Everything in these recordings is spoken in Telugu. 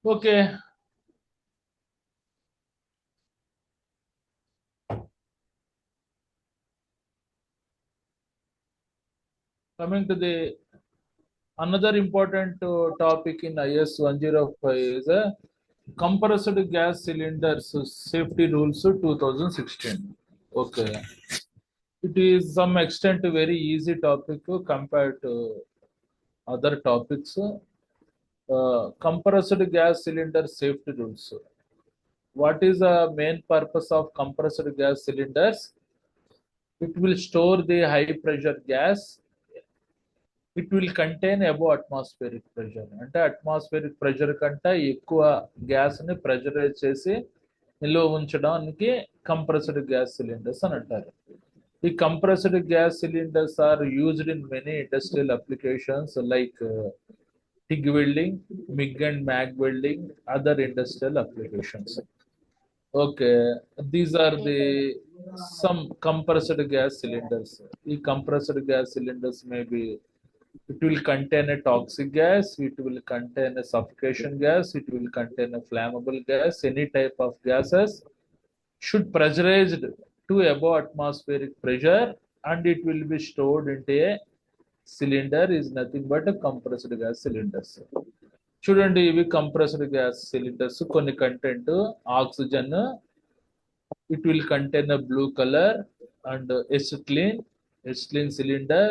Okay. Coming to the another important topic in IS 105 is a compressed gas cylinders safety rules 2016. Okay. It is some extent a very easy topic compared to other topics. Compressed gas cylinder safety rules. What is the main purpose of compressed gas cylinders? It will store the high pressure gas. It will contain above atmospheric pressure. అంటే atmospheric pressure కంటే ఎక్కువ గ్యాస్ ని ప్రెషరైజ్ చేసి నిల్వ ఉంచడానికి కంప్రెస్డ్ గ్యాస్ సిలిండర్స్ అని అంటారు. ఈ compressed gas cylinders are used in many industrial applications like TIG welding, MIG and MAG welding, other industrial applications. Okay, these are the some compressed gas cylinders. The compressed gas cylinders may be, it will contain a toxic gas, it will contain a suffocation gas, it will contain a flammable gas, any type of gases should pressurized to above atmospheric pressure and it will be stored into a cylinder is nothing but a compressed gas cylinders. చూడండి ఇవి కంప్రెస్డ్ గ్యాస్ సిలిండర్స్ కొన్ని content oxygen it will contain a blue color and acetylene cylinder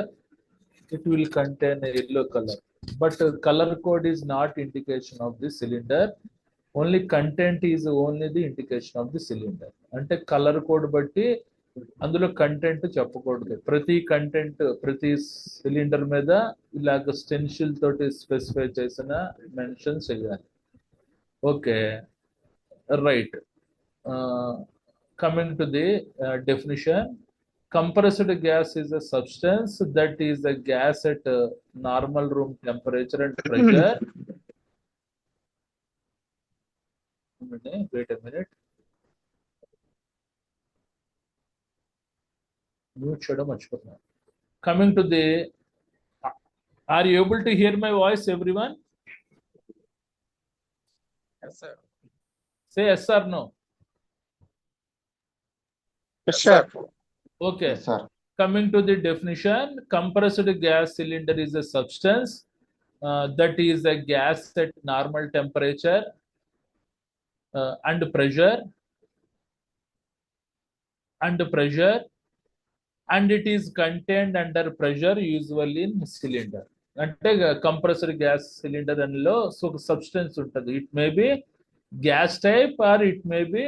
it will contain a yellow color but color code is not indication of the cylinder only content is only the indication of the cylinder అంటే కలర్ కోడ్ బట్టి అందులో కంటెంట్ చెప్పకూడదు ప్రతి కంటెంట్ ప్రతి సిలిండర్ మీద ఇలాగ స్టెన్షిల్ తోటి స్పెసిఫై చేసిన మెన్షన్ చేయాలి okay right coming to the definition, compressed gas is a substance that is a gas at normal room temperature and pressure. Wait a minute. Coming to the, are you able to hear my voice, everyone? Yes, sir. Say yes or no. Yes, sir. Okay. Yes, sir. Coming to the definition, compressed gas cylinder is a substance that is a gas at normal temperature and pressure and it is contained under pressure usually in cylinder. అంటే కంప్రెసర్ గ్యాస్ సిలిండర్ అనిలో ఒక సబ్స్టెన్స్ ఉంటుంది it may be gas type or it may be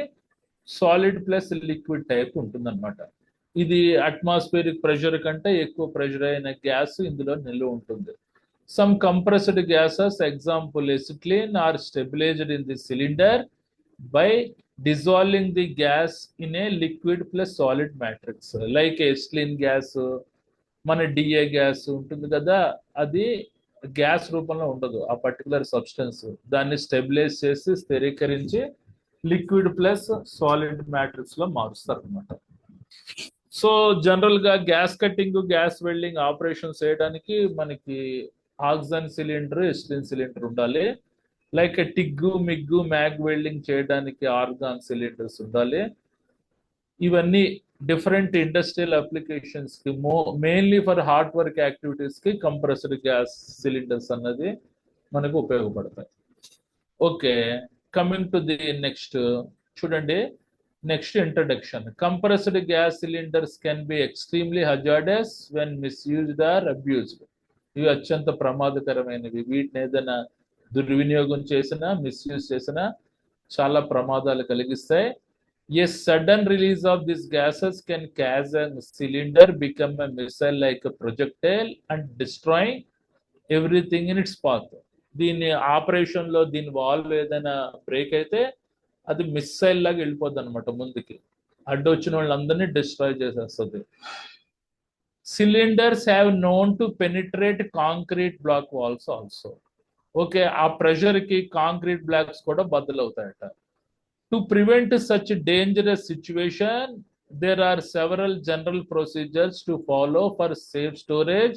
solid plus liquid type ఉంటుందన్నమాట ఇది అట్మాస్ఫియరిక్ ప్రెషర్ కంటే ఎక్కువ ప్రెషర్ అయిన గ్యాస్ ఇందులో నిల్వ ఉంటుంది some compressed gases example acetylene are stabilized in the cylinder by dissolving the gas in a liquid plus solid matrix like acetylene gas మన డిఏ గ్యాస్ ఉంటుంది కదా అది గ్యాస్ రూపంలో ఉండదు ఆ పర్టికులర్ సబ్స్టెన్స్ దాన్ని స్టెబిలైజ్ చేసి స్థిరీకరించి లిక్విడ్ ప్లస్ సాలిడ్ మ్యాట్రిక్స్ లో మారుస్తారు అనమాట సో జనరల్ గా gas cutting gas welding operations చేయడానికి మనకి ఆక్సిజన్ సిలిండర్ ఎస్టిలిన్ సిలిండర్ ఉండాలి like TIG MIG MAG welding చేయడానికి ఆర్గాన్ సిలిండర్స్ ఉండాలి ఇవన్నీ డిఫరెంట్ ఇండస్ట్రియల్ అప్లికేషన్స్ కి mainly for hard work activities కి కంప్రెస్డ్ గ్యాస్ సిలిండర్స్ అన్నది మనకు ఉపయోగపడతాయి okay coming to the next చూడండి next introduction compressed gas cylinders can be extremely hazardous when misused are abused ఇవి అత్యంత ప్రమాదకరమైనవి వీటిని ఏదైనా దుర్వినియోగం చేసినా మిస్యూజ్ చేసినా చాలా ప్రమాదాలు కలిగిస్తాయి A sudden release of these gases can cause a cylinder become a missile like a projectile and destroying everything in its path. దీని ఆపరేషన్ లో దీని వాల్వ్ ఏదైనా బ్రేక్ అయితే అది మిస్సైల్ లాగా వెళ్ళిపోద్ది అనమాట ముందుకి అడ్డొచ్చిన వాళ్ళందరినీ డిస్ట్రాయ్ చేసేస్తుంది cylinders have known to penetrate concrete block walls also okay ఆ ప్రెషర్ కి కాంక్రీట్ బ్లాక్స్ కూడా బద్దలవుతాయట To prevent such a dangerous situation, there are several general procedures to follow for safe storage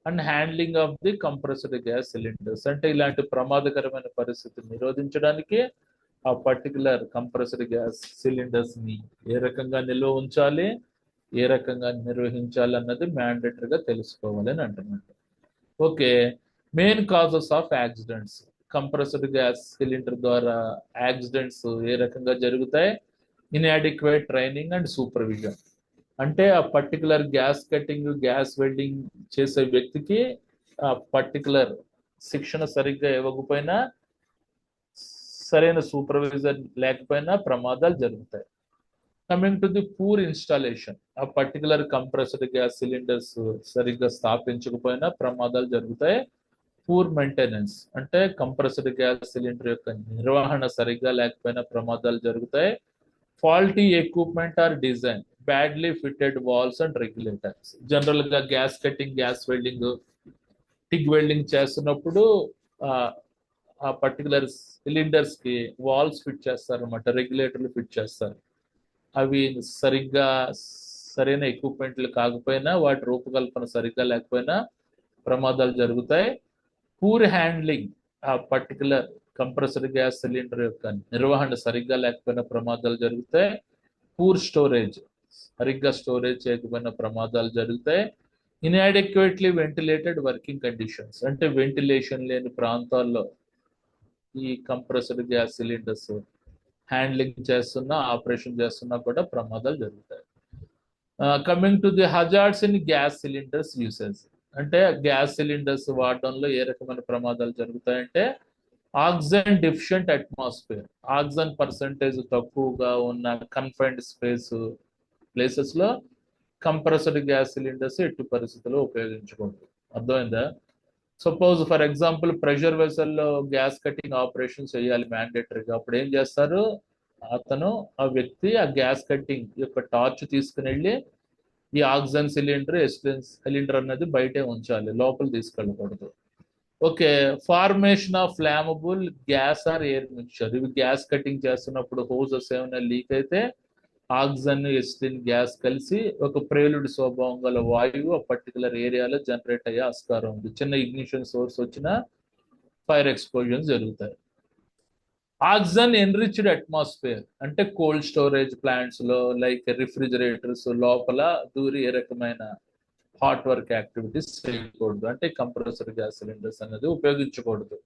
and handling of the compressed gas cylinders. అంటే ఇలాంటి ప్రమాదకరమైన పరిస్థితిని నిరోధించడానికి ఆ పర్టికులర్ కంప్రెస్డ్ గ్యాస్ సిలిండర్స్ ని ఏ రకంగా నిల్వ ఉంచాలి, ఏ రకంగా నిర్వహించాలి అన్నది మ్యాండేటరీగా తెలుసుకోవాలి అని అంటున్నట్టు. Okay, main causes of accidents. Compressed gas cylinder ద్వారా యాక్సిడెంట్స్ ఏ రకంగా జరుగుతాయి? Inadequate training and supervision. అంటే ఆ particular gas cutting, gas welding చేసే వ్యక్తికి ఆ పర్టికులర్ శిక్షణ సరిగ్గా ఇవ్వకపోయినా, సరైన సూపర్విజన్ లేకపోయినా ప్రమాదాలు జరుగుతాయి. Coming to the poor installation, ఆ పర్టికులర్ కంప్రెస్డ్ గ్యాస్ సిలిండర్స్ సరిగ్గా స్థాపించకపోయినా ప్రమాదాలు జరుగుతాయి. పూర్ మెయింటెనెన్స్, అంటే కంప్రెస్డ్ గ్యాస్ సిలిండర్ యొక్క నిర్వహణ సరిగ్గా లేకపోయినా ప్రమాదాలు జరుగుతాయి. Faulty equipment or design, badly fitted valves and regulators. General గా gas cutting, gas welding, TIG welding చేస్తున్నప్పుడు ఆ పర్టికులర్ సిలిండర్స్ కి వాల్స్ ఫిట్ చేస్తారు అనమాట, రెగ్యులేటర్లు ఫిట్ చేస్తారు. అవి సరిగ్గా సరైన ఎక్విప్మెంట్లు కాకపోయినా, వాటి రూపకల్పన సరిగ్గా లేకపోయినా ప్రమాదాలు జరుగుతాయి. పూర్ హ్యాండ్లింగ్, ఆ పర్టికులర్ కంప్రెస్డ్ గ్యాస్ సిలిండర్ యొక్క నిర్వహణ సరిగ్గా లేకపోయినా ప్రమాదాలు జరుగుతాయి. పూర్ స్టోరేజ్, సరిగ్గా స్టోరేజ్ చేయకపోయినా ప్రమాదాలు జరుగుతాయి. ఇన్అడిక్వేట్లీ వెంటిలేటెడ్ వర్కింగ్ కండిషన్స్, అంటే వెంటిలేషన్ లేని ప్రాంతాల్లో ఈ కంప్రెస్డ్ గ్యాస్ సిలిండర్స్ హ్యాండ్లింగ్ చేస్తున్నా, ఆపరేషన్ చేస్తున్నా కూడా ప్రమాదాలు జరుగుతాయి. Coming to the hazards in gas cylinders usage, అంటే గ్యాస్ సిలిండర్స్ వాడడంలో ఏ రకమైన ప్రమాదాలు జరుగుతాయంటే, oxygen deficient atmosphere, oxygen percentage తక్కువగా ఉన్న కన్ఫైన్డ్ స్పేస్ ప్లేసెస్ లో కంప్రెస్డ్ గ్యాస్ సిలిండర్స్ ఎట్టి పరిస్థితుల్లో ఉపయోగించకూడదు. అర్థమైందా? సపోజ్ ఫర్ ఎగ్జాంపుల్ ప్రెషర్ వెసల్లో గ్యాస్ కటింగ్ ఆపరేషన్ చేయాలి మ్యాండేటరీగా. అప్పుడు ఏం చేస్తారు, అతను ఆ వ్యక్తి ఆ గ్యాస్ కటింగ్ యొక్క టార్చ్ తీసుకుని వెళ్ళి ఈ ఆక్సిజన్ సిలిండర్, ఎస్టిన్ సిలిండర్ అన్నది బయటే ఉంచాలి, లోపల తీసుకెళ్ళకూడదు. Okay, formation of flammable gas or air mixture, ఇవి గ్యాస్ కటింగ్ చేస్తున్నప్పుడు హోజెస్ ఏమైనా లీక్ అయితే ఆక్సిజన్, ఎస్టిన్ గ్యాస్ కలిసి ఒక ప్రేలుడి స్వభావం గల వాయువు ఆ పర్టికులర్ ఏరియాలో జనరేట్ అయ్యే ఆస్కారం ఉంది. చిన్న ఇగ్నిషన్ సోర్స్ వచ్చిన ఫైర్ ఎక్స్ప్లోజన్స్ జరుగుతాయి. ఆక్సిజన్ ఎన్రిచ్డ్ అట్మాస్ఫియర్, అంటే కోల్డ్ స్టోరేజ్ ప్లాంట్స్ లో లైక్ రిఫ్రిజిరేటర్స్ లోపల దూరి ఏ రకమైన హాట్ వర్క్ యాక్టివిటీస్ చేయకూడదు, అంటే కంప్రెసర్ గ్యాస్ సిలిండర్స్ అనేది ఉపయోగించకూడదు.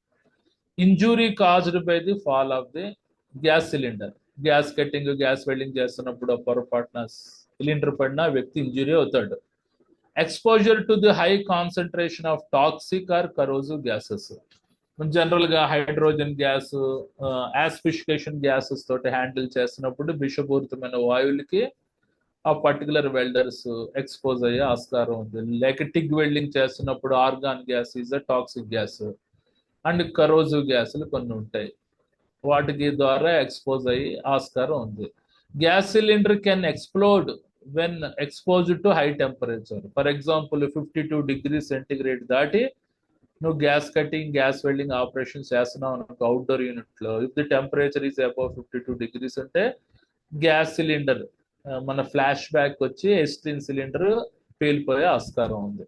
Injury caused by the fall of the gas cylinder, gas cutting, gas welding చేస్తున్నప్పుడు పొరపాటున సిలిండర్ పడిన వ్యక్తి ఇంజురీ అవుతాడు. Exposure to the high concentration of toxic or corrosive gases, general గా హైడ్రోజన్ గ్యాస్, యాస్ఫిషికేషన్ గ్యాసెస్ తోటి హ్యాండిల్ చేస్తున్నప్పుడు విషపూరితమైన వాయువులకి ఆ పర్టికులర్ వెల్డర్స్ ఎక్స్పోజ్ అయ్యే ఆస్కారం ఉంది. లేక టిగ్ వెల్డింగ్ చేస్తున్నప్పుడు argon gas is a toxic gas and corrosive గ్యాసులు కొన్ని ఉంటాయి, వాటికి ద్వారా ఎక్స్పోజ్ అయ్యి ఆస్కారం ఉంది. Gas cylinder can explode when exposed to high temperature. For example 52 degree centigrade దాటి నువ్వు gas cutting, gas welding operation చేస్తున్నావు అనుకో అవుట్డోర్ యూనిట్ లో, if the temperature is above 52 degrees అంటే గ్యాస్ సిలిండర్ మన ఫ్లాష్ బ్యాక్ వచ్చి ఎస్టిన్ సిలిండర్ పేలిపోయే ఆస్కారం ఉంది.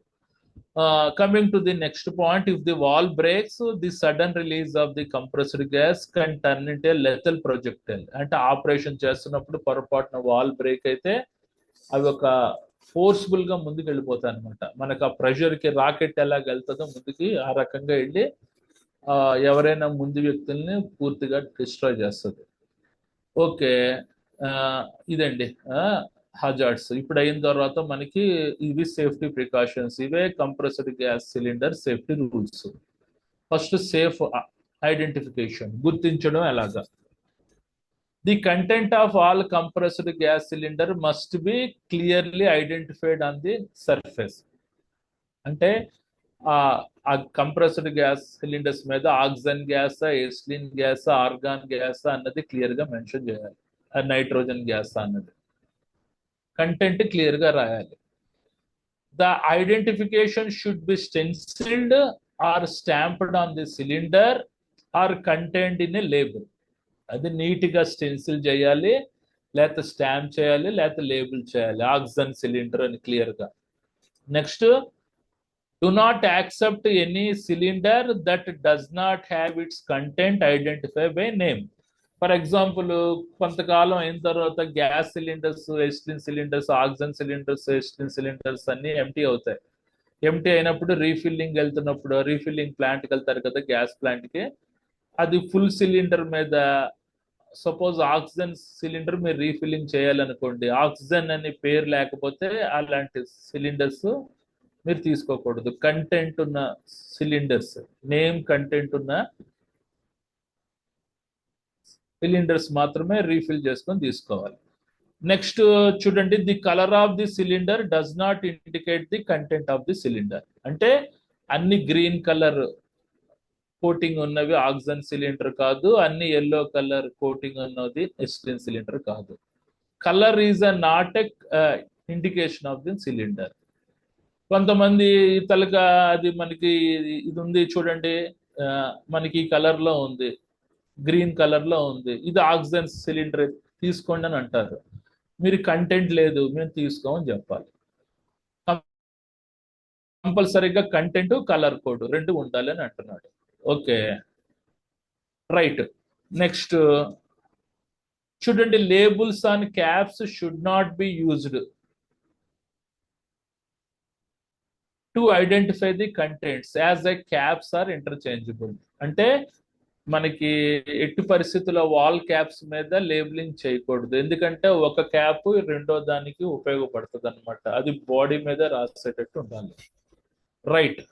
Coming to the next point, if the valve breaks the sudden release of the compressed gas can turn into lethal projectile, అంటే ఆపరేషన్ చేస్తున్నప్పుడు పొరపాటున వాల్ బ్రేక్ అయితే అవి ఒక ఫోర్స్ఫుల్ గా ముందుకు వెళ్ళిపోతాయి అనమాట. మనకు ఆ ప్రెషర్ కి రాకెట్ ఎలాగ వెళ్తుందో ముందుకి ఆ రకంగా వెళ్ళి ఎవరైనా ముందు వ్యక్తుల్ని పూర్తిగా డిస్ట్రాయ్ చేస్తుంది. ఓకే, ఇదండి హజార్డ్స్. ఇప్పుడు అయిన తర్వాత మనకి ఇవి సేఫ్టీ ప్రికాషన్స్, ఇవే compressed gas cylinder safety rules. First safe identification, గుర్తించడం ఎలాగా. The content of all compressed gas cylinder must be clearly identified on the surface, అంటే ఆ కంప్రెస్డ్ గ్యాస్ సిలిండర్స్ మీద oxygen gas, acetylene gas, argon gas అన్నది క్లియర్ గా మెన్షన్ చేయాలి, నైట్రోజన్ గ్యాస్ అన్నది కంటెంట్ క్లియర్ గా రాయాలి. The identification should be stencilled or stamped on the cylinder or content in a label. అది నీట్ గా స్టెన్సిల్ చేయాలి, లేకపోతే స్టాంప్ చేయాలి, లేకపోతే లేబుల్ చేయాలి, ఆక్సిజన్ సిలిండర్ అని క్లియర్ గా. Next Do not accept any cylinder that does not have its content identified by name. For example, కొంతకాలం అయిన తర్వాత gas cylinders, ఎస్టిన్ cylinders, oxygen cylinders, ఎస్టిన్ cylinders అన్ని ఎంటీ అవుతాయి. ఎంటీ అయినప్పుడు రీఫిల్లింగ్ వెళ్తున్నప్పుడు, రీఫిల్లింగ్ ప్లాంట్కి వెళ్తారు కదా గ్యాస్ ప్లాంట్కి, అది ఫుల్ సిలిండర్ మీద, సపోజ్ ఆక్సిజన్ సిలిండర్ మీరు రీఫిల్లింగ్ చేయాలనుకోండి, ఆక్సిజన్ అని పేరు లేకపోతే అలాంటి సిలిండర్స్ మీరు తీసుకోకూడదు. కంటెంట్ ఉన్న సిలిండర్స్, నేమ్ కంటెంట్ ఉన్న సిలిండర్స్ మాత్రమే రీఫిల్ చేసుకొని తీసుకోవాలి. నెక్స్ట్ చూడండి, the colour of the cylinder does not indicate the content of the cylinder. అంటే అన్ని గ్రీన్ కలర్ కోటింగ్ ఉన్నవి ఆక్సిజన్ సిలిండర్ కాదు, అన్ని ఎల్లో కలర్ కోటింగ్ ఉన్నది ఎస్టిన్ సిలిండర్ కాదు. Colour is a not a indication of the cylinder. కొంతమంది తలగా అది మనకి ఇది ఉంది చూడండి, మనకి ఈ కలర్ లో ఉంది, గ్రీన్ కలర్ లో ఉంది, ఇది ఆక్సిజన్ సిలిండర్ తీసుకోండి అని అంటారు. మీరు కంటెంట్ లేదు మేము తీసుకోమని చెప్పాలి. కంపల్సరీగా కంటెంట్, కలర్ కోడ్ రెండు ఉండాలి అని అంటున్నాడు. Okay, right. నెక్స్ట్ చూడండి, labels on caps should not be used to identify the contents as the caps are interchangeable. అంటే మనకి ఎట్టి పరిస్థితుల్లో వాల్ క్యాప్స్ మీద లేబులింగ్ చేయకూడదు, ఎందుకంటే ఒక క్యాప్ రెండో దానికి ఉపయోగపడుతుంది అనమాట. అది బాడీ మీద రాసేటట్టు ఉండాలి. రైట్.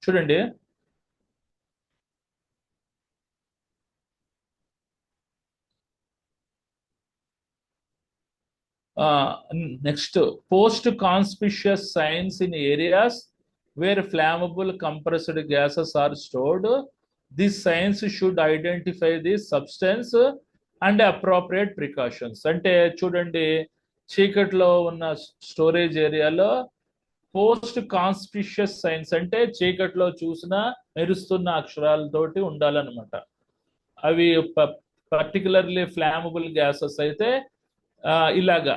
చూడండి, next, post conspicuous signs in areas where flammable compressed gases are stored. This signs should identify the substance and appropriate precautions. అంటే చూడండి, చీకట్లో ఉన్న స్టోరేజ్ ఏరియాలో పోస్ట్ కాన్స్పిషియస్ సైన్స్ అంటే చీకట్లో చూసిన మెరుస్తున్న అక్షరాలతోటి ఉండాలన్నమాట. అవి పర్టికులర్లీ ఫ్లామబుల్ గ్యాసెస్ అయితే ఇలాగా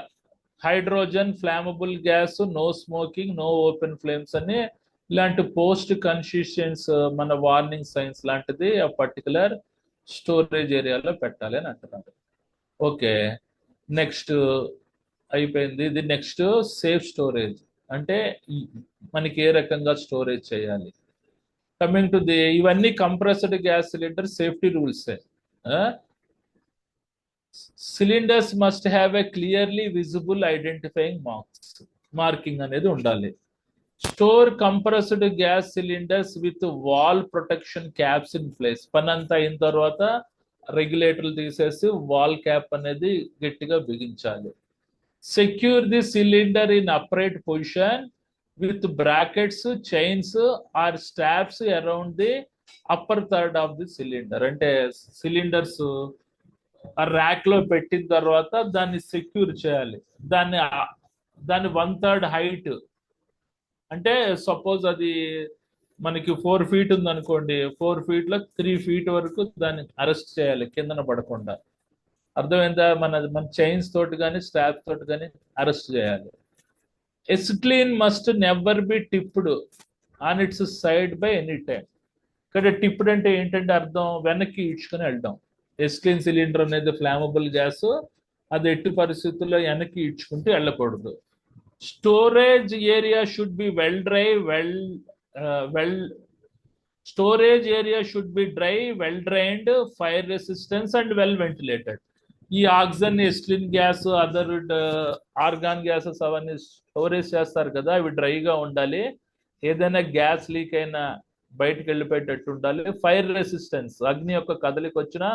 hydrogen, flammable gas, no smoking, no open flames అని ఇలాంటి పోస్ట్ కన్సిస్టెన్స్ మన వార్నింగ్ సైన్స్ లాంటిది ఆ పర్టికులర్ స్టోరేజ్ ఏరియాలో పెట్టాలి అని అంటున్నారు. ఓకే, నెక్స్ట్ అయిపోయింది. ఇది నెక్స్ట్ సేఫ్ స్టోరేజ్ అంటే మనకి ఏ రకంగా స్టోరేజ్ చేయాలి. కమింగ్ టు ది, ఇవన్నీ compressed gas cylinder safety rules. Cylinders must have a clearly visible identifying marking అనేది ఉండాలి. Store compressed gas cylinders with wall protection caps in place. పని అంతా అయిన తర్వాత రెగ్యులేటర్లు తీసేసి వాల్ క్యాప్ అనేది గట్టిగా బిగించాలి. Secure the cylinder in upright position with brackets, chains or straps around the upper third of the cylinder. అంటే సిలిండర్స్ ఆ ర్యాక్ లో పెట్టిన తర్వాత దాన్ని సెక్యూర్ చేయాలి. దాన్ని 1/3 హైట్, అంటే సపోజ్ అది మనకి 4 feet ఉంది అనుకోండి, 4 feet లో 3 feet వరకు దాన్ని అరెస్ట్ చేయాలి కిందన పడకుండా. అర్థమైందా? మన చైన్స్ తోటి కానీ స్టాప్ తోటి కానీ అరెస్ట్ చేయాలి. Acetylene must never be tipped on its side by any time. ఇక్కడ టిప్డ్ అంటే ఏంటంటే అర్థం వెనక్కి ఈడ్చుకొని వెళ్ళడం. ఎసిక్లీన్ సిలిండర్ అనేది ఫ్లామబుల్ గ్యాస్, అది ఎట్టి పరిస్థితుల్లో వెనక్కి ఈడ్చుకుంటూ వెళ్ళకూడదు. Storage area should be storage area should be dry, well drained, fire resistance and well ventilated. ఈ oxygen, acetylene gas, other argon gases అవన్నీ స్టోరేజ్ చేస్తారు కదా, అవి డ్రైగా ఉండాలి. ఏదైనా గ్యాస్ లీక్ అయినా బయటకు వెళ్ళిపోయేటట్టు ఉండాలి. ఫైర్ రెసిస్టెన్స్, అగ్ని యొక్క కదలికి వచ్చినా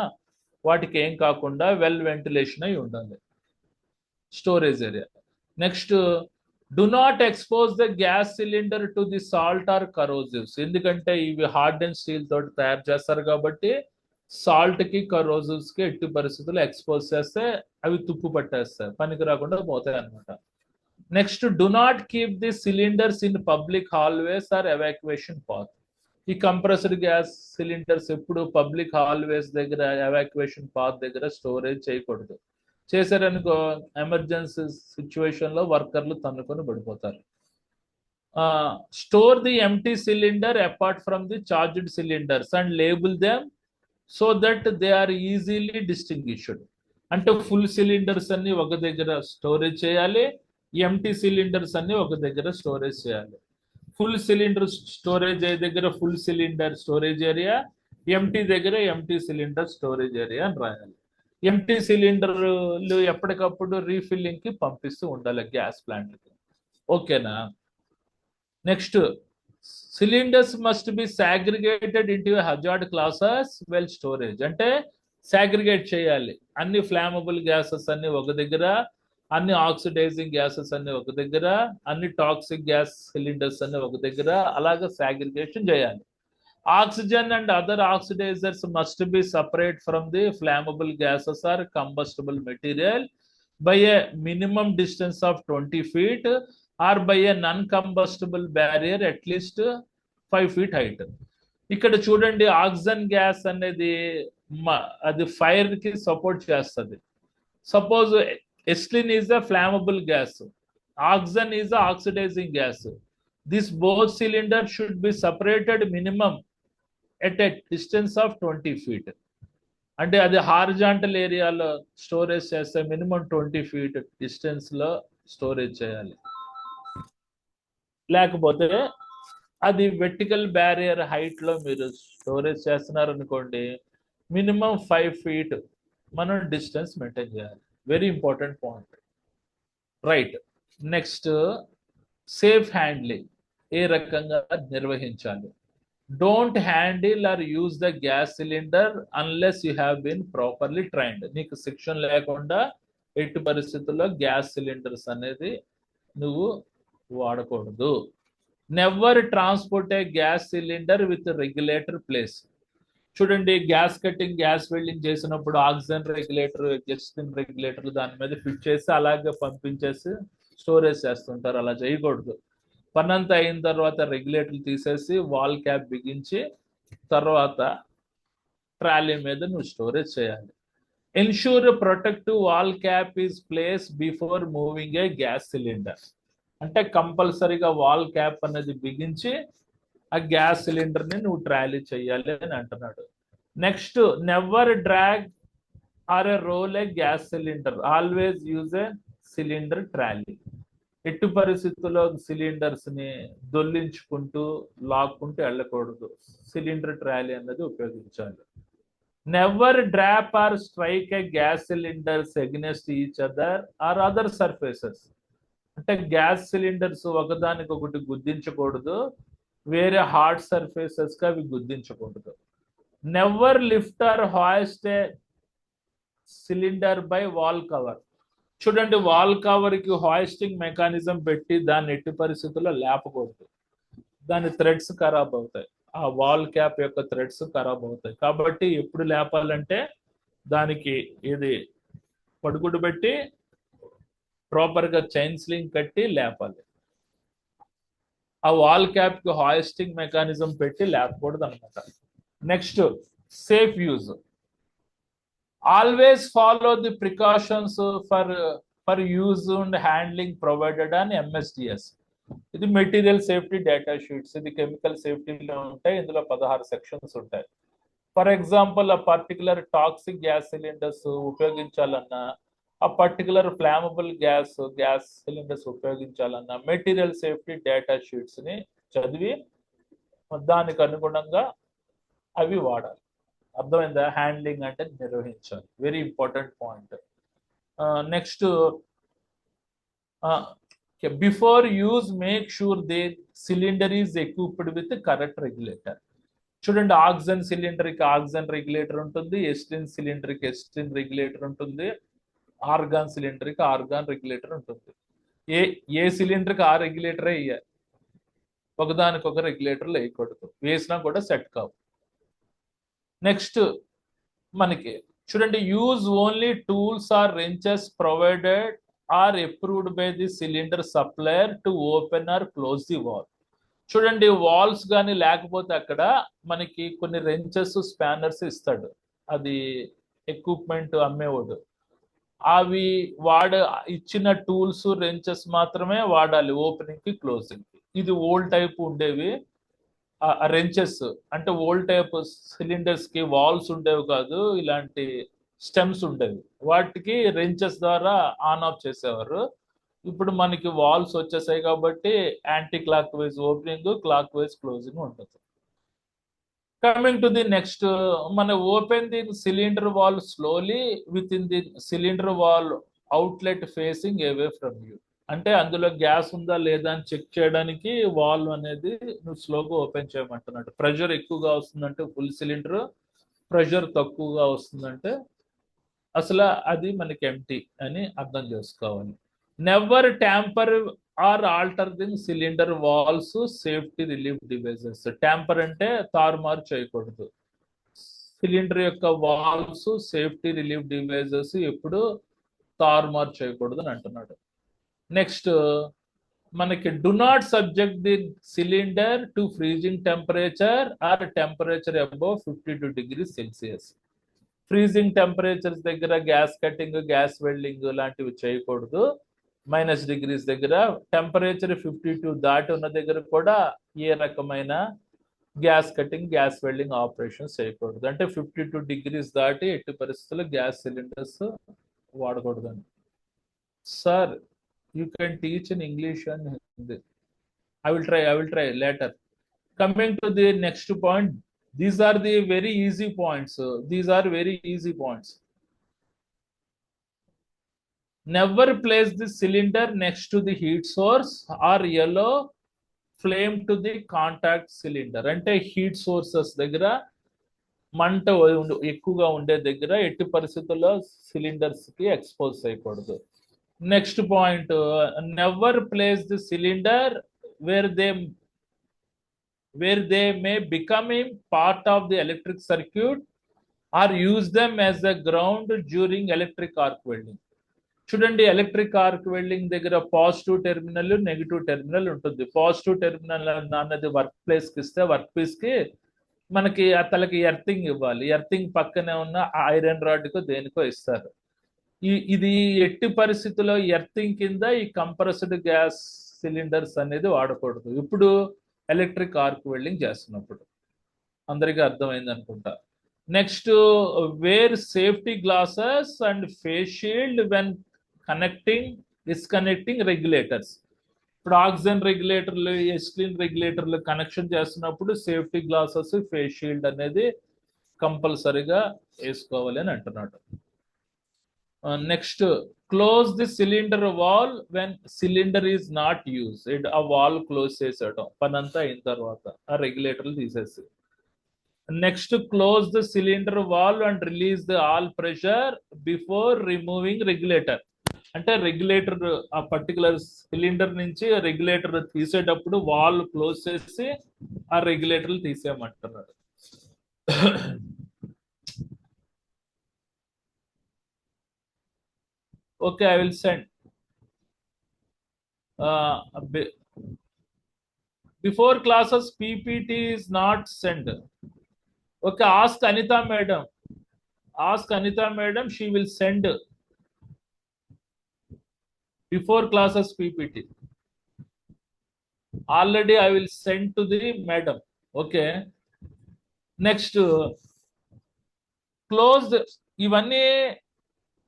వాటికి ఏం కాకుండా వెల్ వెంటిలేషన్ అయి ఉండాలి storage area. Next, do not expose the gas cylinder to the salt or corrosives. ఎందుకంటే ఇవి హార్డ్ అండ్ స్టీల్ తోటి తయారు చేస్తారు కాబట్టి సాల్ట్ కి, కరోజివ్స్ కి ఎట్టి పరిస్థితుల్లో ఎక్స్పోజ్ చేస్తే అవి తుప్పు పట్టేస్తాయి, పనికి రాకుండా పోతాయి అనమాట. Next, do not keep the cylinders in public hallways or evacuation path. ఈ కంప్రెస్డ్ గ్యాస్ సిలిండర్స్ ఎప్పుడు పబ్లిక్ హాల్వేస్ దగ్గర ఎవాక్యుయేషన్ పాత్ దగ్గర స్టోరేజ్ చేయకూడదు. చేశారనుకో ఎమర్జెన్సీ సిచ్యువేషన్ లో వర్కర్లు తన్నుకొని పడిపోతారు. Store the empty cylinder apart from the charged cylinders and label them so that they are easily distinguished. అంటే ఫుల్ సిలిండర్స్ అన్ని ఒక దగ్గర స్టోరేజ్ చేయాలి, ఎంటీ సిలిండర్స్ అన్ని ఒక దగ్గర స్టోరేజ్ చేయాలి. ఫుల్ సిలిండర్ స్టోరేజ్ దగ్గర full cylinder storage area, empty దగ్గర ఎంటీ సిలిండర్ స్టోరేజ్ ఏరియా అని రాయాలి. ఎంటీ సిలిండర్లు ఎప్పటికప్పుడు రీఫిల్లింగ్ కి పంపిస్తూ ఉండాలి గ్యాస్ ప్లాంట్కి. ఓకేనా? Next, cylinders must be segregated into hazard classes while storage. అంటే సాగ్రిగేట్ చేయాలి. అన్ని ఫ్లామబుల్ గ్యాసెస్ అన్ని ఒక దగ్గర, అన్ని ఆక్సిడైజింగ్ గ్యాసెస్ అన్ని ఒక దగ్గర, అన్ని టాక్సిక్ గ్యాస్ సిలిండర్స్ అన్ని ఒక దగ్గర, అలాగే సాగ్రిగేషన్ చేయాలి. Oxygen and other oxidizers must be separate from the flammable gases or combustible material by a minimum distance of 20 feet or by a non-combustible barrier at least 5 feet height. ఇక్కడ చూడండి, ఆక్సిజన్ గ్యాస్ అనేది అది ఫైర్ కి సపోర్ట్ చేస్తుంది. Suppose acetylene is a flammable gas, oxygen is a oxidizing gas. This both cylinder should be separated minimum at a distance of 20 feet. అంటే అది హారిజాంటల్ ఏరియాలో స్టోరేజ్ చేస్తే మినిమం 20 feet డిస్టెన్స్ లో స్టోరేజ్ చేయాలి. లేకపోతే అది వెర్టికల్ బ్యారియర్ హైట్ లో మీరు స్టోరేజ్ చేస్తున్నారు అనుకోండి, మినిమం 5 feet మనం డిస్టెన్స్ మెయింటైన్ చేయాలి. Very important point. Right. Next, safe handling ఏ రకంగా నిర్వహించాలి? Don't handle or use the gas cylinder unless you have been properly trained. నీకు శిక్షణ లేకుండా ఎట్టి పరిస్థితుల్లో గ్యాస్ సిలిండర్స్ అనేది నువ్వు వాడకూడదు. Never transport A gas cylinder with regulator place. చూడండి, గ్యాస్ కటింగ్, గ్యాస్ వెల్డింగ్ చేసినప్పుడు ఆక్సిజన్ రెగ్యులేటర్, ఎస్లిన్ రెగ్యులేటర్ దాని మీద ఫిట్ చేసి అలాగే పంపించేసి స్టోరేజ్ చేస్తుంటారు. అలా చేయకూడదు. పనంతా అయిన తర్వాత రెగ్యులేటర్ తీసేసి వాల్ క్యాప్ బిగించి తర్వాత ట్రాలీ మీద నువ్వు స్టోరేజ్ చేయాలి. Ensure protective wall cap is place before moving A gas cylinder. అంటే కంపల్సరీగా వాల్ క్యాప్ అనేది బిగించి ఆ గ్యాస్ సిలిండర్ ని నువ్వు ట్రాలీ చేయాలి అని అంటున్నాడు. Next, never drag or a roll a gas cylinder, always use a cylinder trolley. ఎట్టి పరిస్థితుల్లో సిలిండర్స్ ని దొల్లించుకుంటూ లాక్కుంటూ వెళ్ళకూడదు. సిలిండర్ ట్రాలీ అన్నది ఉపయోగించాలి. Never drop or strike a gas cylinders against each other or other surfaces. అంటే గ్యాస్ సిలిండర్స్ ఒకదానికొకటి గుద్దించకూడదు, వేరే హార్డ్ సర్ఫేసెస్ గా అవి గుద్దించకూడదు. Never lift or hoist a cylinder by valve cover. చూడండి, వాల్ కవర్ కి హాయిస్టింగ్ మెకానిజం పెట్టి దాన్ని ఎట్టి పరిస్థితుల్లో లేపకూడదు. దాని థ్రెడ్స్ ఖరాబ్ అవుతాయి, ఆ వాల్ క్యాప్ యొక్క థ్రెడ్స్ ఖరాబ్ అవుతాయి. కాబట్టి ఎప్పుడు లేపాలంటే దానికి ఇది పడుకుడు పెట్టి ప్రాపర్ గా చైన్ స్లింగ్ కట్టి లేపాలి. ఆ వాల్ క్యాప్ కి హాయిస్టింగ్ మెకానిజం పెట్టి లేపకూడదు అనమాట. Next, safe use. Always follow the precautions for use and handling provided on MSDS. ఇది మెటీరియల్ సేఫ్టీ డేటా షీట్స్. ఇది కెమికల్ సేఫ్టీలో ఉంటాయి. ఇందులో 16 సెక్షన్స్ ఉంటాయి. ఫర్ ఎగ్జాంపుల్, ఆ పర్టికులర్ టాక్సిక్ గ్యాస్ సిలిండర్స్ ఉపయోగించాలన్నా, ఆ పర్టికులర్ ఫ్లామబుల్ గ్యాస్ సిలిండర్స్ ఉపయోగించాలన్నా మెటీరియల్ సేఫ్టీ డేటా షీట్స్ ని చదివి దానికి అనుగుణంగా అవి వాడాలి. అర్థమైందా? హ్యాండ్లింగ్ అంటే నిర్వహించాలి. Very important point. Next, before use make sure they cylinder is equipped with correct regulator. చూడండి, ఆక్సిజన్ సిలిండర్ కి ఆక్సిజన్ రెగ్యులేటర్ ఉంటుంది, ఎస్లిన్ సిలిండర్ కి ఎస్లిన్ రెగ్యులేటర్ ఉంటుంది, ఆర్గాన్ సిలిండర్ కి ఆర్గాన్ రెగ్యులేటర్ ఉంటుంది. ఏ సిలిండర్ కి ఆ రెగ్యులేటరే వేయాలి, ఒకదానికొక రెగ్యులేటర్లు వేయకూడదు. వేసినా కూడా సెట్ కావు. నెక్స్ట్, మనకి చూడండి, use only tools or wrenches provided or approved by the cylinder supplier to open or close the valve. చూడండి, వాల్స్ కానీ లేకపోతే అక్కడ మనకి కొన్ని రెంచెస్ స్పానర్స్ ఇస్తాడు, అది ఎక్విప్మెంట్ అమ్మేవాడు. అవి ఇచ్చిన టూల్స్ రెంచెస్ మాత్రమే వాడాలి ఓపెనింగ్ కి క్లోజింగ్ కి. ఇది ఓల్డ్ టైప్ ఉండేవి రెంచెస్, అంటే ఓల్డ్ టైప్ సిలిండర్స్ కి వాల్స్ ఉండేవి కాదు, ఇలాంటి స్టెమ్స్ ఉండేవి, వాటికి రెంచెస్ ద్వారా ఆన్ ఆఫ్ చేసేవారు. ఇప్పుడు మనకి వాల్స్ వచ్చేసాయి కాబట్టి anti clock wise opening, clock wise closing ఉంటుంది. కమింగ్ టు ది నెక్స్ట్, మన open the cylinder wall slowly with in the cylinder wall outlet facing away from you. అంటే అందులో గ్యాస్ ఉందా లేదా అని చెక్ చేయడానికి వాల్వ్ అనేది నువ్వు స్లోగా ఓపెన్ చేయమంటున్నాడు. ప్రెషర్ ఎక్కువగా వస్తుందంటే ఫుల్ సిలిండర్, ప్రెషర్ తక్కువగా వస్తుందంటే అసలు అది మనకి ఎంటీ అని అర్థం చేసుకోవాలి. Never tamper or alter the cylinder valves safety relief devices. Tamper అంటే తారుమారు చేయకూడదు. సిలిండర్ యొక్క వాల్స్ సేఫ్టీ రిలీఫ్ డివైజెస్ ఎప్పుడు తారుమారు చేయకూడదు అని అంటున్నాడు. నెక్స్ట్ మనకి do not subject the cylinder to freezing temperature or temperature above 52 degrees Celsius. Freezing temperatures దగ్గర గ్యాస్ కటింగ్, గ్యాస్ వెల్డింగ్ లాంటివి చేయకూడదు. -degrees దగ్గర, టెంపరేచర్ 52 దాటి ఉన్న దగ్గర కూడా ఏ రకమైన gas cutting, gas welding operations చేయకూడదు. అంటే 52 degrees దాటి ఎట్టి పరిస్థితుల్లో గ్యాస్ సిలిండర్స్ వాడకూడదండి. Sir, you can teach in English and Hindi. I will try later. Coming to the next point, these are the very easy points. These are very easy points. Never place the cylinder next to the heat source or yellow flame to the contact cylinder. అంటే హీట్ సోర్సెస్ దగ్గర, మంట ఎక్కువగా ఉండే దగ్గర ఎట్టి పరిస్థితుల్లో సిలిండర్స్ కి ఎక్స్పోజ్ చేయకూడదు. Next point, never place the cylinder where they may becoming part of the electric circuit or use them as the ground during electric arc welding. చూడండి, ఎలక్ట్రిక్ ఆర్క్ వెల్డింగ్ దగ్గర పాజిటివ్ టెర్మినల్, నెగిటివ్ టెర్మినల్ ఉంటుంది. పాజిటివ్ టెర్మినల్ అన్నది వర్క్ ప్లేస్ కి ఇస్తే, వర్క్ పీస్ కి మనకి తలకి ఎర్తింగ్ ఇవ్వాలి. ఎర్తింగ్ పక్కనే ఉన్న ఐరన్ రాడ్ కు దేనికో ఇస్తారు. ఇది ఎట్టి పరిస్థితుల్లో ఎర్తింగ్ కింద ఈ కంప్రెస్డ్ గ్యాస్ సిలిండర్స్ అనేది వాడకూడదు ఇప్పుడు ఎలక్ట్రిక్ ఆర్క్ వెల్డింగ్ చేస్తున్నప్పుడు. అందరికీ అర్థమైంది అనుకుంటా. Next, wear safety glasses and face shield when disconnecting regulators. ఇప్పుడు ఆక్సిజన్ రెగ్యులేటర్లు, ఎస్క్లీన్ రెగ్యులేటర్లు కనెక్షన్ చేస్తున్నప్పుడు సేఫ్టీ గ్లాసెస్, ఫేస్ షీల్డ్ అనేది కంపల్సరీగా వేసుకోవాలి అని అంటున్నాడు. Next, close the cylinder valve when cylinder is not used. ఆ వాల్ క్లోజ్ చేసేయడం, పని అంతా అయిన తర్వాత ఆ రెగ్యులేటర్లు తీసేసి. Next, close the cylinder valve and release the all pressure before removing regulator. అంటే రెగ్యులేటర్, ఆ పర్టికులర్ సిలిండర్ నుంచి రెగ్యులేటర్ తీసేటప్పుడు వాల్ క్లోజ్ చేసి ఆ రెగ్యులేటర్లు తీసేయమంటున్నాడు. Okay, I will send. Before classes, PPT is not sent. Okay, ask Anita madam. Ask Anita madam, she will send before classes PPT. Already I will send to the madam. Okay. Next, closed. ఇవన్నీ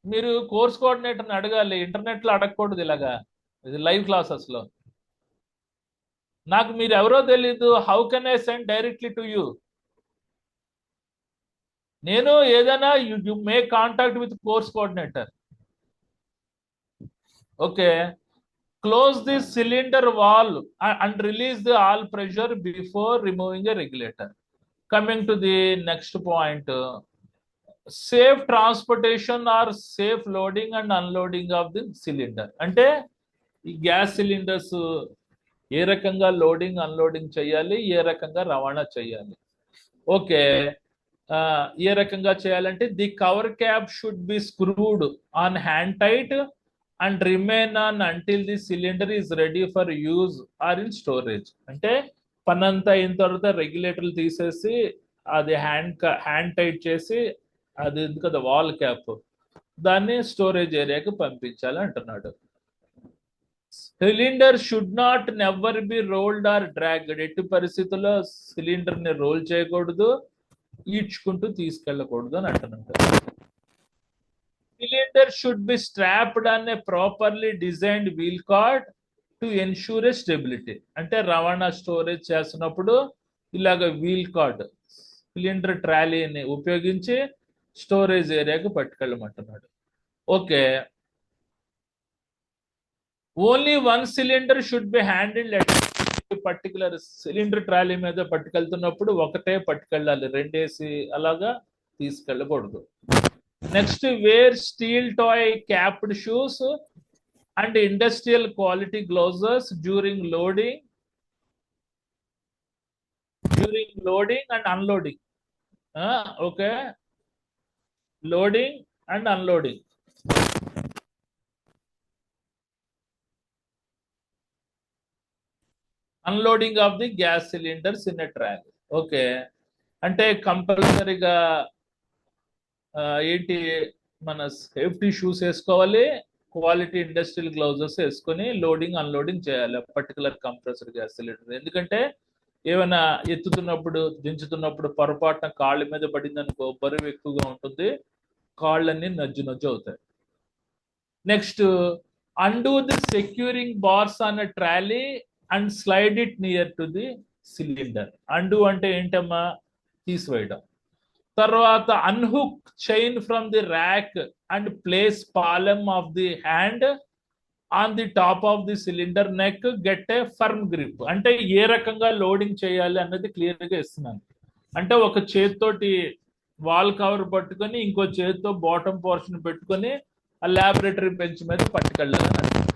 మీరు కోర్స్ కోఆర్డినేటర్ని అడగాలి, ఇంటర్నెట్లో అడగకూడదు. ఇలాగా ఇది లైవ్ క్లాసెస్ లో. నాకు మీరు ఎవరో తెలీదు, how can I send directly to you? నేను ఏదైనా you make contact with course coordinator. Okay, close the cylinder valve and release the all pressure before removing a regulator. Coming to the next point, safe transportation or safe loading and unloading of the cylinder. అంటే ఈ గ్యాస్ సిలిండర్స్ ఏ రకంగా లోడింగ్, అన్లోడింగ్ చేయాలి, ఏ రకంగా రవాణా చేయాలి. ఓకే, ఏ రకంగా చేయాలంటే the cover cap should be screwed on hand tight and remain on until the cylinder is ready for use or in storage. అంటే పని అంతా అయిన తర్వాత రెగ్యులేటర్లు తీసేసి అది హ్యాండ్ టైట్ చేసి అది ఉంది కదా వాల్ క్యాప్, దాన్ని స్టోరేజ్ ఏరియాకి పంపించాలి అంటున్నాడు. Cylinder should not never be rolled or dragged. ఎట్టి పరిస్థితుల్లో సిలిండర్ ని రోల్ చేయకూడదు, ఈడ్చుకుంటూ తీసుకెళ్ళకూడదు అని అంటున్నాడు. Cylinder should be strapped on a properly designed wheel cart to ensure a stability. అంటే రవాణా స్టోరేజ్ చేస్తున్నప్పుడు ఇలాగ వీల్ కార్డ్ సిలిండర్ ట్రాలీని ఉపయోగించి స్టోరేజ్ ఏరియాకి పట్టుకెళ్ళమంటున్నాడు. Okay, only one cylinder should be handled at particular cylinder trolley మీద పట్టుకెళ్తున్నప్పుడు ఒకటే పట్టుకెళ్ళాలి, రెండేసి అలాగా తీసుకెళ్ళకూడదు. Next, wear steel toe capped shoes and industrial quality gloves during loading and unloading. Okay, loading and unloading. Unloading of the gas cylinders in a truck. Okay, అంటే కంపల్సరీగా ఏంటి, మన సేఫ్టీ షూస్ వేసుకోవాలి, క్వాలిటీ ఇండస్ట్రియల్ గ్లౌజెస్ వేసుకొని లోడింగ్ అన్లోడింగ్ చేయాలి పర్టికులర్ కంప్రెసర్ గ్యాస్ సిలిండర్. ఎందుకంటే ఏమైనా ఎత్తుతున్నప్పుడు దించుతున్నప్పుడు పొరపాటున కాళ్ళ మీద పడింది అనుకో, బరువు ఎక్కువగా ఉంటుంది, కాళ్ళన్నీ నజ్జు అవుతాయి. Next, undo the securing bars on a trolley and slide it near to the cylinder. Undo అంటే ఏంటమ్మా, తీసివేయడం. తర్వాత unhook chain from the rack and place palm of the hand on the top of the cylinder neck, get a firm grip. అంటే ఏ రకంగా లోడింగ్ చేయాలి అన్నది క్లియర్ గా ఇస్తున్నాను. అంటే ఒక చేతితోటి వాల్ కవర్ పట్టుకొని ఇంకో చేతితో బాటమ్ పోర్షన్ పెట్టుకొని ఆ ల్యాబొరేటరీ బెంచ్ మీద పట్టుకెళ్ళాలని అంటున్నాడు.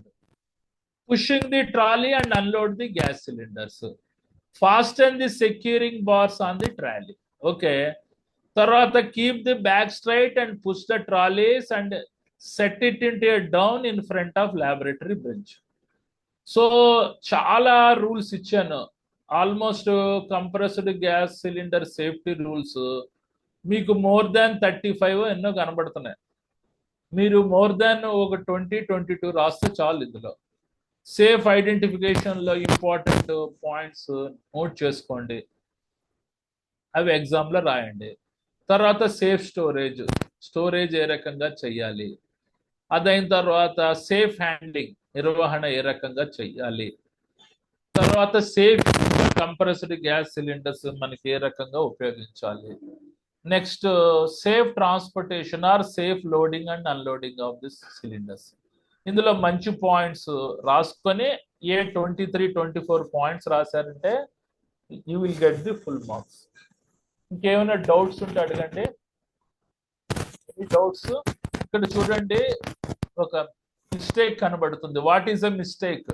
Pushing the trolley and unload the gas cylinders. fasten the securing bars on the trolley. Okay, తర్వాత keep the back straight and push the trolleys and set it into down in front of laboratory bench. So చాలా రూల్స్ ఇచ్చాను. Almost compressed gas cylinder safety rules మీకు మోర్ దాన్ 35 ఎన్నో కనబడుతున్నాయి. మీరు మోర్ దాన్ ఒక 20-22 రాస్తే చాలు. ఇందులో సేఫ్ ఐడెంటిఫికేషన్ లో ఇంపార్టెంట్ పాయింట్స్ నోట్ చేసుకోండి, అవి ఎగ్జామ్ లో రాయండి. తర్వాత సేఫ్ స్టోరేజ్ ఏ రకంగా చెయ్యాలి, అదైన తర్వాత సేఫ్ హ్యాండ్లింగ్ నిర్వహణ ఏ రకంగా చెయ్యాలి, తర్వాత సేఫ్ కంప్రెస్డ్ గ్యాస్ సిలిండర్స్ మనకి ఏ రకంగా ఉపయోగించాలి, next safe transportation or safe loading and unloading of this cylinders. ఇందులో మంచి పాయింట్స్ రాసుకొని ఏ 23-24 పాయింట్స్ రాశారంటే you will get the full marks. ఇంకేమైనా డౌట్స్ ఉంటే అడగండి. డౌట్స్ ఇక్కడ చూడండి, ఒక మిస్టేక్ కనబడుతుంది. What is a mistake?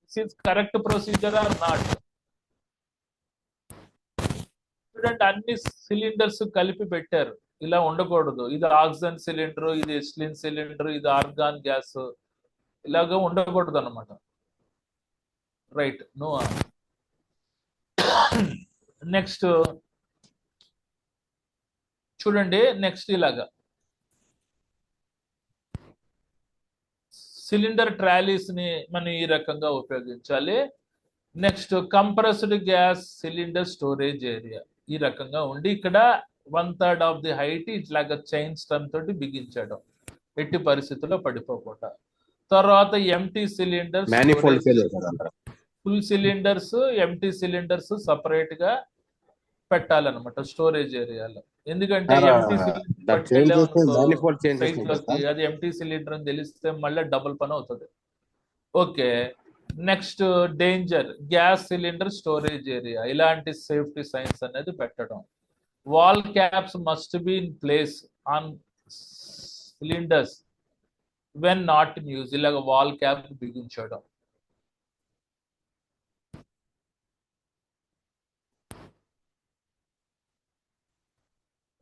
This is correct procedure or not? చూడండి, అన్ని సిలిండర్స్ కలిపి పెట్టారు, ఇలా ఉండకూడదు. ఇది ఆక్సిజన్ సిలిండర్, ఇది ఎస్లిన్ సిలిండర్, ఇది ఆర్గాన్ గ్యాస్, ఇలాగా ఉండకూడదు అనమాట. Right, no. నెక్స్ట్ చూడండి, నెక్స్ట్ ఇలాగా సిలిండర్ ట్రాలీస్ ని మనం ఈ రకంగా ఉపయోగించాలి. Next compressed gas cylinder storage area ఈ రకంగా ఉండి, ఇక్కడ 1/3 ఆఫ్ ది హైట్ ఇట్లాగా చైన్ స్టన్ తోటి బిగించడం, ఎట్టి పరిస్థితుల్లో పడిపోకుండా. తర్వాత empty cylinders, full cylinders, empty cylinders separate గా పెట్టాలన్నమాట స్టోరేజ్ ఏరియాలో. ఎందుకంటే ఎంటీ సిలిండర్ అది ఎంటీ సిలిండర్ అని తెలిస్తే మళ్ళీ డబుల్ పని అవుతుంది. Okay, next danger gas cylinder storage area, ఇలాంటి సేఫ్టీ సైన్స్ అనేది పెట్టడం. Valve caps must be in place on cylinders when not in use, ఇలాగ వాల్ క్యాప్ బిగించడం.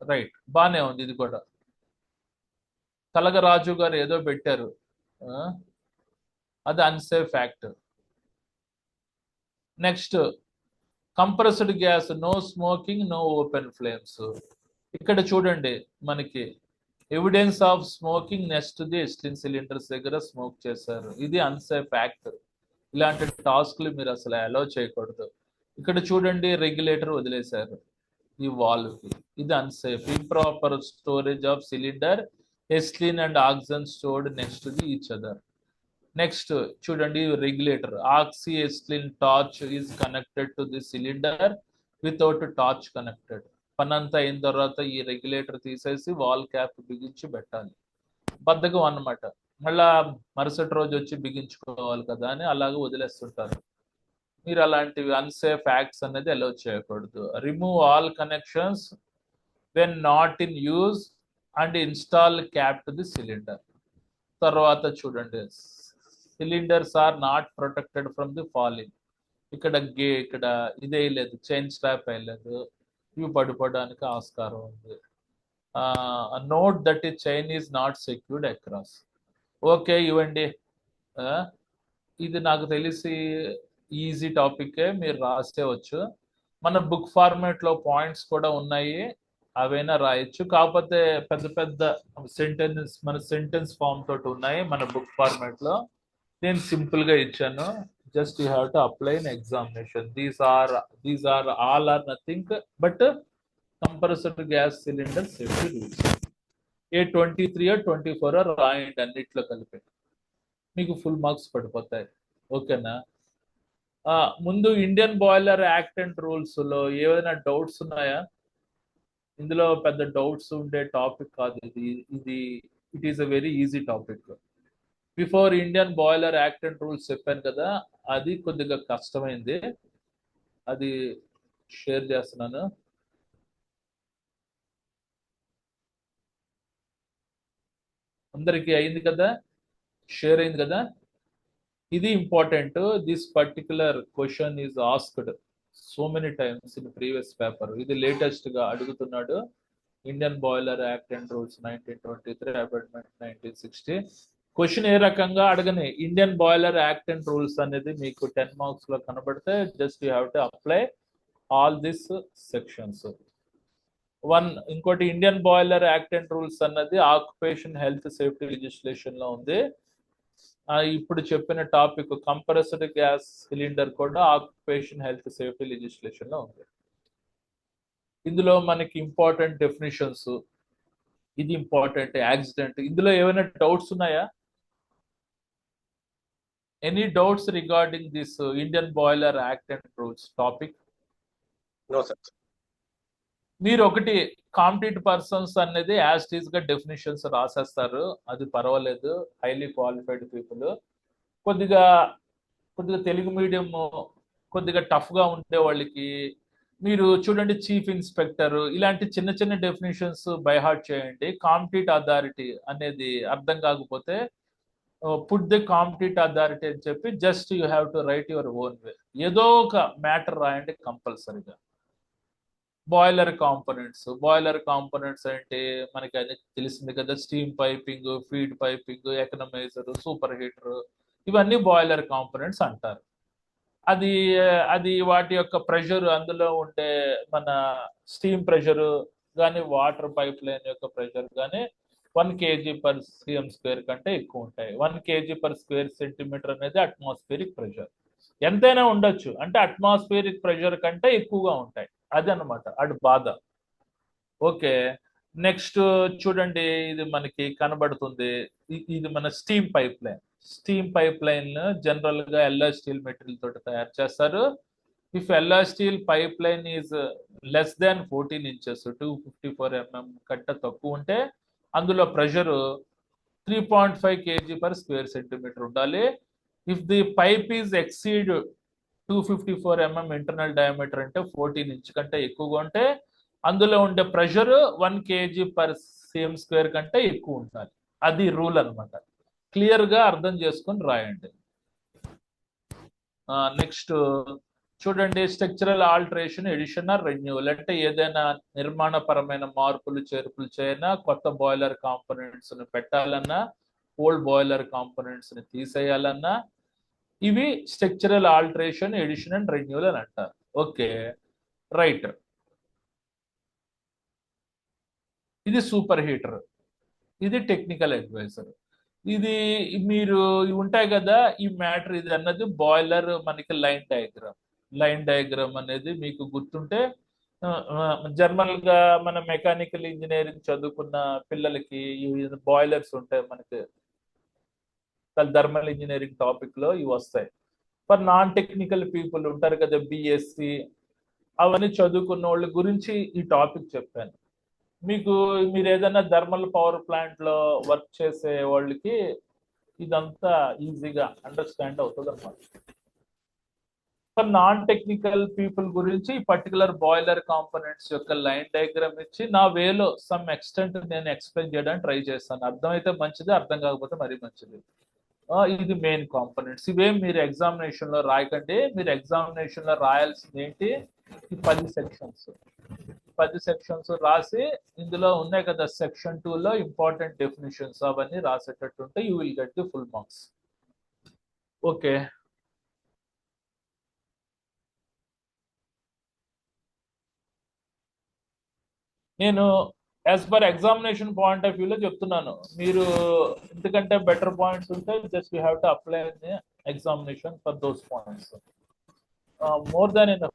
రైట్, బానే ఉంది. ఇది కూడా కలగరాజు గారు ఏదో పెట్టారు, అది unsafe factor. Next compressed gas, no smoking, no open flames. ఇక్కడ చూడండి మనకి evidence of smoking next the acetylene cylinders దగ్గర స్మోక్ చేశారు. ఇది అన్సేఫ్ యాక్ట్. ఇలాంటి టాస్క్లు మీరు అసలు అలౌ చేయకూడదు. ఇక్కడ చూడండి రెగ్యులేటర్ వదిలేశారు ఈ వాల్వ్ కి. ఇది unsafe. Improper storage of cylinder, acetylene and oxygen stored next the each other. Next చూడండి regulator, oxy acetylene torch is connected to the cylinder without torch connected. పని అంతా అయిన తర్వాత ఈ రెగ్యులేటర్ తీసేసి వాల్ క్యాప్ బిగించి పెట్టాలి. బద్ధకం అన్నమాట. మళ్ళా మరుసటి రోజు వచ్చి బిగించుకోవాలి కదా అని అలాగే వదిలేస్తుంటారు. మీరు అలాంటివి అన్సేఫ్ యాక్ట్స్ అనేది అలౌ చేయకూడదు. Remove all connections when not in use and install cap to the cylinder. తర్వాత చూడండి cylinders are not protected from the falling. ఇక్కడ ఇదే లేదు, చైన్ స్ట్రాప్ వేయలేదు, ఇవి పడిపోవడానికి ఆస్కారం ఉంది. నోట్ దట్ ఈ chain is not secured across. Okay ఇవ్వండి. ఇది నాకు తెలిసి ఈజీ టాపికే, మీరు రాసేవచ్చు. మన బుక్ ఫార్మేట్ లో పాయింట్స్ కూడా ఉన్నాయి, అవైనా రాయొచ్చు. కాకపోతే పెద్ద పెద్ద సెంటెన్స్ ఫామ్ తోటి ఉన్నాయి మన బుక్ ఫార్మేట్ లో. నేను సింపుల్ గా ఇచ్చాను. Just you have to apply in examination. These are all are nothing but compressed gas cylinder safety rules. ఏ 23 or 24 రాయండి అన్నిట్లో కలిపి, మీకు ఫుల్ మార్క్స్ పడిపోతాయి. ఓకేనా? ముందు Indian boiler act and rules లో ఏమైనా డౌట్స్ ఉన్నాయా? ఇందులో పెద్ద డౌట్స్ ఉండే టాపిక్ కాదు ఇది. It is a very easy topic. Before Indian boiler act and rules చెప్పాను కదా, అది కొద్దిగా కష్టమైంది. అది షేర్ చేస్తున్నాను. అందరికీ అయింది కదా, షేర్ అయింది కదా. ఇది important. This particular question is asked so many times in previous paper. ఇది లేటెస్ట్ గా అడుగుతున్నాడు. Indian boiler act and rules 1923, amendment 1960. Question ఏ రకంగా అడగని, Indian boiler act and rules అనేది మీకు 10 మార్క్స్ లో కనబడితే just you have to apply all this sections. ఇంకోటి Indian boiler act and rules అన్నది ఆక్యుపేషన్ హెల్త్ సేఫ్టీ లెజిస్లేషన్ లో ఉంది. ఇప్పుడు చెప్పిన టాపిక్ కంప్రెస్డ్ గ్యాస్ సిలిండర్ కూడా ఆక్యుపేషన్ హెల్త్ సేఫ్టీ లెజిస్లేషన్ లో ఉంది. ఇందులో మనకి ఇంపార్టెంట్ డెఫినిషన్స్, ఇది ఇంపార్టెంట్. యాక్సిడెంట్, ఇందులో ఏమైనా డౌట్స్ ఉన్నాయా? Any doubts regarding this Indian boiler act and rules topic? No sir. మీరు ఒకటి కాంపిటెంట్ పర్సన్స్ అనేది యాజ్ టీజ్ గా డెఫినేషన్స్ రాసేస్తారు, అది పర్వాలేదు. Highly qualified people. కొద్దిగా తెలుగు మీడియం కొద్దిగా టఫ్ గా ఉండే వాళ్ళకి మీరు చూడండి, చీఫ్ ఇన్స్పెక్టర్ ఇలాంటి చిన్న చిన్న డెఫినేషన్స్ బై హార్ట్ చేయండి. కాంపిటెంట్ అథారిటీ అనేది అర్థం కాకపోతే పుట్ ది కాంపిటెంట్ అథారిటీ అని చెప్పి just you have to right your own way. ఏదో ఒక మ్యాటర్ రాయండి కంపల్సరీగా. బాయిలర్ కాంపోనెంట్స్ అంటే మనకి అది తెలిసింది కదా, steam piping, feed piping, economiser, super heater, ఇవన్నీ బాయిలర్ కాంపోనెంట్స్ అంటారు. అది వాటి యొక్క ప్రెషర్, అందులో ఉండే మన స్టీమ్ ప్రెషర్ కానీ వాటర్ పైప్ లైన్ యొక్క ప్రెషర్ కానీ 1 kg/cm² కంటే ఎక్కువ ఉంటాయి. 1 kg/square centimeter అనేది అట్మాస్ఫియరిక్ ప్రెషర్. ఎంతైనా ఉండొచ్చు, అంటే అట్మాస్ఫియరిక్ ప్రెషర్ కంటే ఎక్కువగా ఉంటాయి. అది అనమాట అది బాధ. ఓకే, నెక్స్ట్ చూడండి, ఇది మనకి కనబడుతుంది. ఇది మన స్టీమ్ పైప్ లైన్ జనరల్ గా ఎల్లాయ్ స్టీల్ మెటీరియల్ తోటి తయారు చేస్తారు. If alloy steel pipe line is less than 14 inches, 254 mm కంటే తక్కువ ఉంటే అందులో ప్రెషర్ 3.5 kg/square centimeter ఉండాలి. If the pipe is exceed 254 mm internal diameter అంటే 14 inch కంటే ఎక్కువగా ఉంటే అందులో ఉండే ప్రెషర్ 1 kg/cm² కంటే ఎక్కువ ఉండాలి. అది రూల్ అనమాట. క్లియర్ గా అర్థం చేసుకొని రాయండి. నెక్స్ట్ చూడండి, structural alteration, addition or renewal. అంటే ఏదైనా నిర్మాణపరమైన మార్పులు చేర్పులు చేయనా, కొత్త బాయిలర్ కాంపోనెంట్స్ ని పెట్టాలన్నా, ఓల్డ్ బాయిలర్ కాంపోనెంట్స్ ని తీసేయాలన్నా, ఇవి structural alteration, addition and renewal అని అంటారు. Okay, right. ఇది సూపర్ హీటర్, ఇది టెక్నికల్ అడ్వైజర్. ఇది మీరు ఇవి ఉంటాయి కదా, ఈ మ్యాటర్ ఇది అన్నది బాయిలర్ మనకి లైన్ డయాగ్రామ్ అనేది మీకు గుర్తుంటే జనరల్ గా మన మెకానికల్ ఇంజనీరింగ్ చదువుకున్న పిల్లలకి బాయిలర్స్ ఉంటాయి మనకి థర్మల్ ఇంజనీరింగ్ టాపిక్ లో ఇవి వస్తాయి. ఫర్ నాన్ టెక్నికల్ పీపుల్ ఉంటారు కదా, బిఎస్సి అవన్నీ చదువుకున్న వాళ్ళ గురించి ఈ టాపిక్ చెప్పాను మీకు. మీరు ఏదైనా థర్మల్ పవర్ ప్లాంట్ లో వర్క్ చేసే వాళ్ళకి ఇదంతా ఈజీగా అండర్స్టాండ్ అవుతుంది అన్నమాట. ఫర్ నాన్ టెక్నికల్ పీపుల్ గురించి ఈ పర్టికులర్ బాయిలర్ కాంపోనెంట్స్ యొక్క లైన్ డయాగ్రామ్ ఇచ్చి నా వేలో సమ్ ఎక్స్టెంట్ నేను ఎక్స్ప్లెయిన్ చేయడానికి ట్రై చేస్తాను. అర్థమైతే మంచిది, అర్థం కాకపోతే మరీ మంచిది. ఇది మెయిన్ కాంపోనెంట్స్. ఇవేం మీరు ఎగ్జామినేషన్ లో రాయకండి. మీరు ఎగ్జామినేషన్ లో రాయాల్సింది ఏంటి, ఈ 10 సెక్షన్స్ రాసి ఇందులో ఉన్నాయి కదా సెక్షన్ 2 లో ఇంపార్టెంట్ డెఫినిషన్స్ అవన్నీ రాసేటట్టుంటే you will get the full marks. Okay, నేను as per examination point of వ్యూలో చెప్తున్నాను. మీరు ఎందుకంటే బెటర్ పాయింట్స్ ఉంటే just you have to apply examination for those points. More than enough.